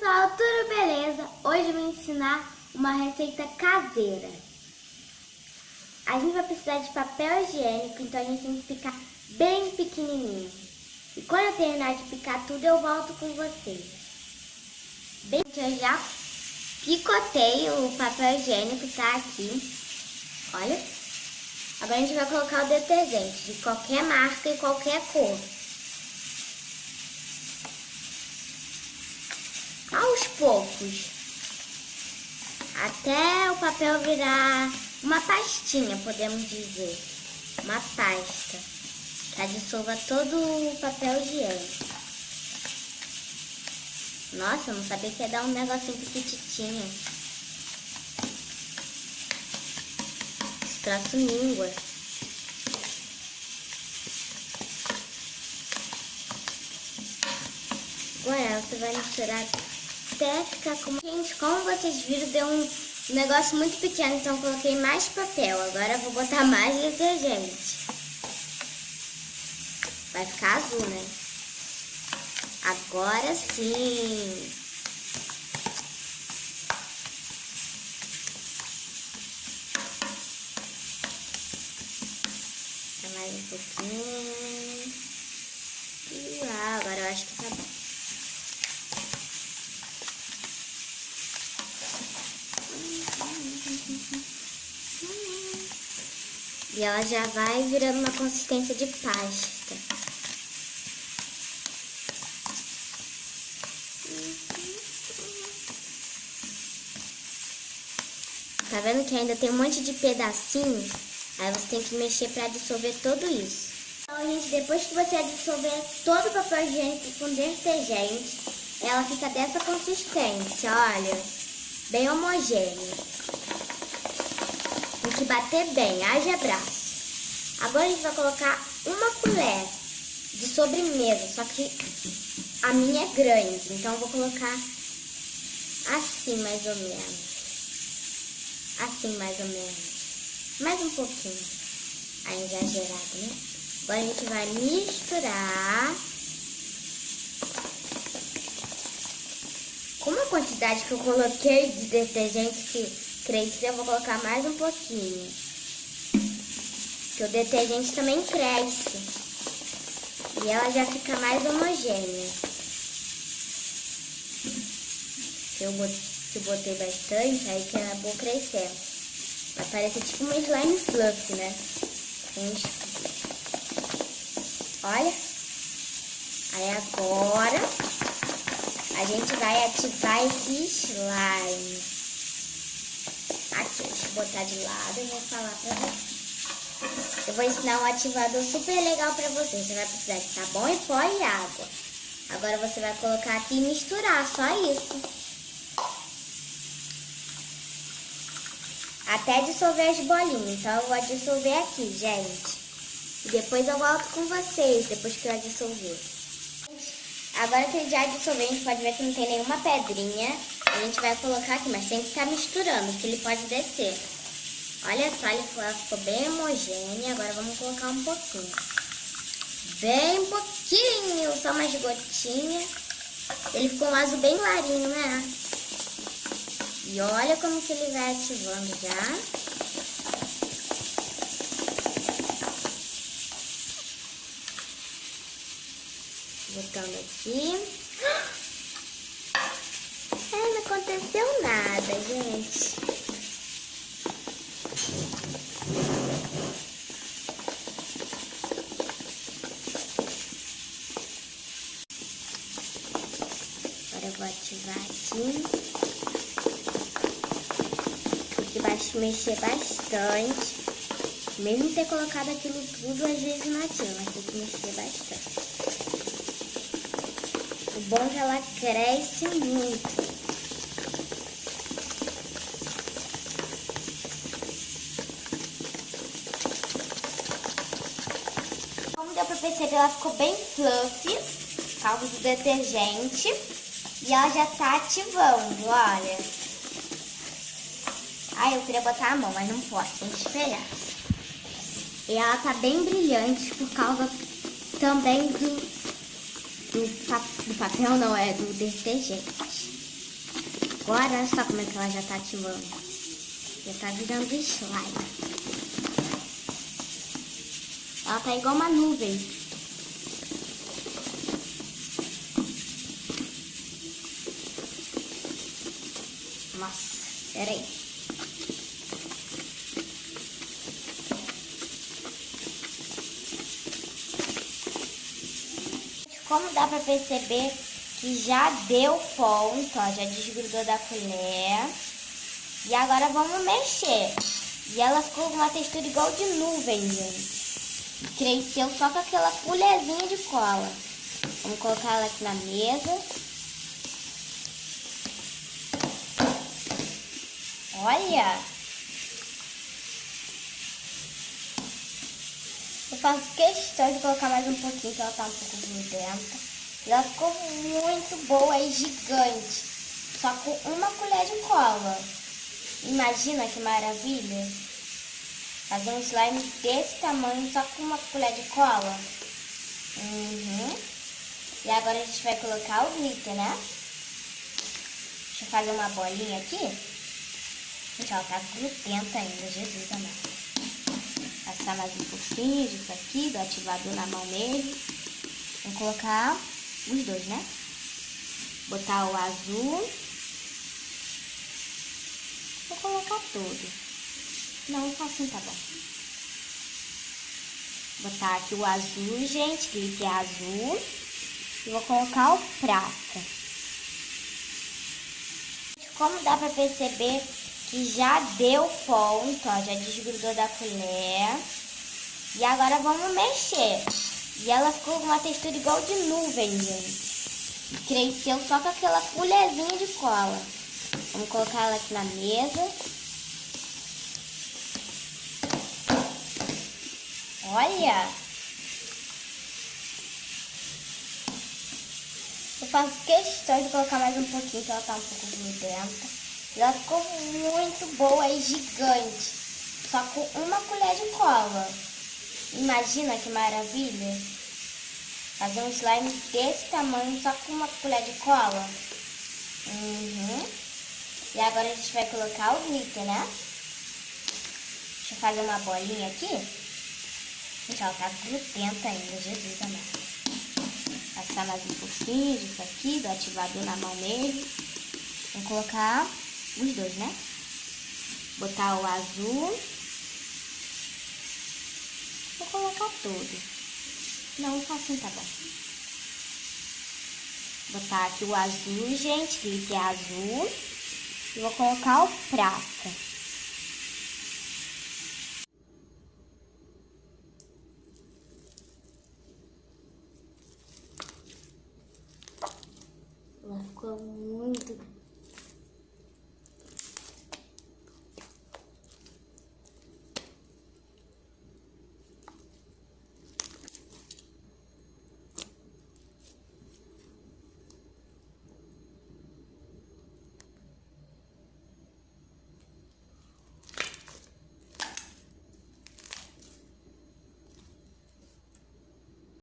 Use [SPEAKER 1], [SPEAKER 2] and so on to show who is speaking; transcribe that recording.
[SPEAKER 1] pessoal, tudo beleza? Hoje eu vou ensinar uma receita caseira. A gente vai precisar de papel higiênico, então a gente tem que picar bem pequenininho. E quando eu terminar de picar tudo, eu volto com vocês. Bem, eu já picotei o papel higiênico, tá aqui. Olha. Agora a gente vai colocar o detergente de qualquer marca e qualquer cor. Aos poucos, até o papel virar uma pastinha, podemos dizer, uma pasta, que dissolva todo o papel higiênico. Nossa, eu não sabia que ia dar um negocinho pequititinho. Esse troço língua. Agora você vai misturar até ficar como... Gente, como vocês viram, deu um negócio muito pequeno, então eu coloquei mais papel. Agora eu vou botar mais detergente. Vai ficar azul, né? Agora sim. Mais um pouquinho. E agora eu acho que tá bom. E ela já vai virando uma consistência de pasta. Tá vendo que ainda tem um monte de pedacinho? Aí você tem que mexer para dissolver tudo isso. Então, gente, depois que você dissolver todo o papel higiênico com detergente, ela fica dessa consistência, olha, bem homogênea. Tem que bater bem, haja braço. Agora a gente vai colocar uma colher de sobremesa, só que a minha é grande, então eu vou colocar assim mais ou menos. Assim mais ou menos. Mais um pouquinho. Aí exagerado, né? Agora a gente vai misturar. Como a quantidade que eu coloquei de detergente que cresce, eu vou colocar mais um pouquinho. Porque o detergente também cresce. E ela já fica mais homogênea. Eu botei bastante, aí que acabou crescendo. Vai parecer tipo uma slime fluff, né? Olha. Aí agora a gente vai ativar esse slime. Aqui, deixa eu botar de lado e vou falar pra vocês. Eu vou ensinar um ativador super legal pra vocês. Você vai precisar de sabão em pó e água. Agora você vai colocar aqui e misturar, só isso. Até dissolver as bolinhas. Então eu vou dissolver aqui, gente. E depois eu volto com vocês, depois que eu dissolver. Agora que ele já dissolveu, a gente pode ver que não tem nenhuma pedrinha. A gente vai colocar aqui, mas tem que estar misturando, porque ele pode descer. Olha só, ela ficou bem homogênea. Agora vamos colocar um pouquinho. Bem pouquinho, só umas gotinhas. Ele ficou um azul bem clarinho, né? E olha como que ele vai ativando já. Botando aqui. Não aconteceu nada, gente. Agora eu vou ativar aqui. Tem que mexer bastante. Mesmo ter colocado aquilo tudo, às vezes não ativa, mas tem que mexer bastante. O bom é que ela cresce muito. Como deu pra perceber, ela ficou bem fluffy, por causa do detergente. E ela já tá ativando, olha. Ai, eu queria botar a mão, mas não pode, tem que esperar. E ela tá bem brilhante por causa também do papel, não, é do detergente. Agora, olha só como é que ela já tá ativando. Já tá virando slime. Ela tá igual uma nuvem. Nossa, peraí. Como dá pra perceber que já deu ponto, ó, já desgrudou da colher. E agora vamos mexer. E ela ficou com uma textura igual de nuvem, gente. Cresceu só com aquela colherzinha de cola. Vamos colocar ela aqui na mesa. Olha! Eu faço questão de colocar mais um pouquinho, que ela tá um pouco grudenta. Ela ficou muito boa e gigante. Só com uma colher de cola. Imagina que maravilha! Fazer um slime desse tamanho só com uma colher de cola. E agora a gente vai colocar o glitter, né? Deixa eu fazer uma bolinha aqui. Gente, ela tá grudenta ainda, Jesus amado. Passar mais um pouquinho disso aqui, do ativador na mão mesmo. Vamos colocar os dois, né? Botar o azul. Vou colocar todo. Não, assim tá bom. Botar aqui o azul, gente, glitter azul. E vou colocar o prata. Como dá pra perceber que já deu ponto, ó, já desgrudou da colher. E agora vamos mexer. E ela ficou com uma textura igual de nuvem, gente. Cresceu só com aquela colherzinha de cola. Vamos colocar ela aqui na mesa. Olha! Eu faço questão de colocar mais um pouquinho, que ela tá um pouco grudenta. Ela ficou muito boa e gigante. Só com uma colher de cola. Imagina que maravilha! Fazer um slime desse tamanho só com uma colher de cola. E agora a gente vai colocar o glitter, né? Deixa eu fazer uma bolinha aqui. Gente, ela tá grudenta ainda, Jesus amado. Passar mais um pouquinho disso aqui, do ativador na mão mesmo. Vamos colocar os dois, né? Botar o azul. Vou colocar todo. Não, assim tá bom. Botar aqui o azul, gente, glitter azul. E vou colocar o prata.